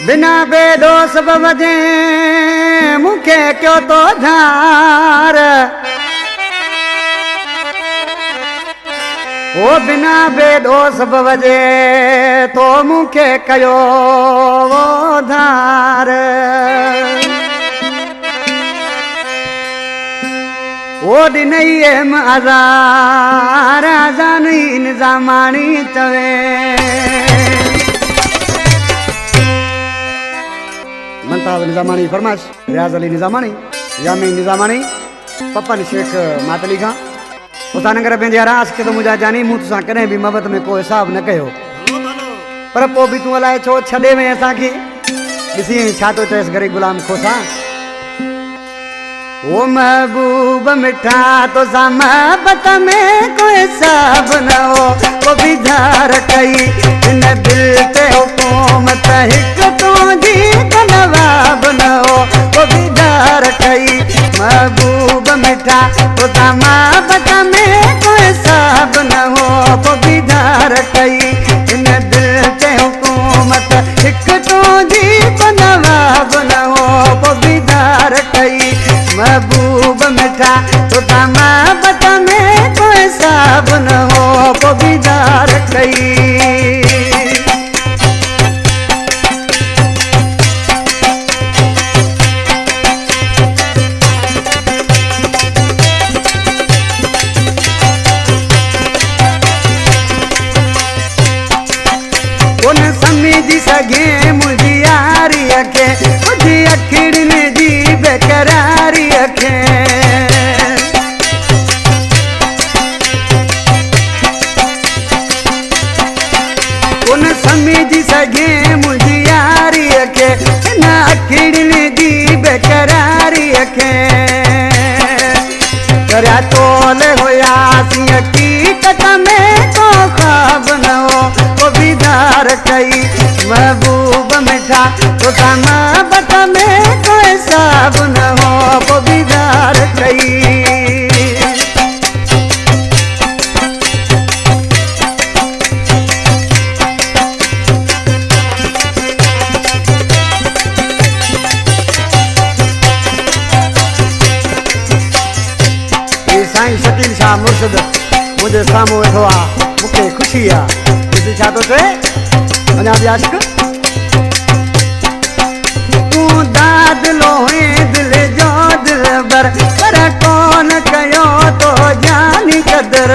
बिना बेदो सब वजे मुखे क्यों तो धार ओ बिना बेदो सब वजे तो मुखे कयो वो धार ओ दिनई एम आजार आजानी निजामानी चवे मंताब निजामानी फरमाश रियाज अली निजामानी यामी निजामानी पप्पन शेख मातली खां उता नगर पंहिंजे रास के तो मुझा जानी मूं तुसां कॾहिं बि मोहबत में को हिसाब न कयो पर पोइ बि तूं अलाए छो छॾे में असांखे ॾिसी छा थो चएसि ग़रीब गुलाम खोसा ओ महबूब मिठा तो सा मोहबत में कोई हिसाब न हो वो भी धार कई इन दिल ते हुकूमत हिक तुझी नवाब न हो वो भी धार कई महबूब मिठा तो सा मोहबत में कोई हिसाब न हो वो भी धार कई इन दिल ते हुकूमत हिक तुझी नवाब न हो वो भी धार कई महबूब मिठा तो मोहब्बत में कोई हिसाब न हो वो भी धार कई उन समझी सघे मुझी यारी के मुझी अखिड़ने जी बेकरारी के उन समझी सघे मुझी यारी के न अखिड़ने जी बेकरारी के करया तोल होया सी हकीकत में तो ख्वाब न हो वो भी धार कई महबूब मिठा तो मोहब्बत में कोई हिसाब न हो वो भी धार कई साईं शकील शाह मुर्शिद मुझे सामू वेठो आहे मूंखे ख़ुशी आहे ॾिसी छा थो चए अञा बि आशिक़ तूं दाद लोहे दिल जो दिलबर पर कौन कयो तो जानी कदर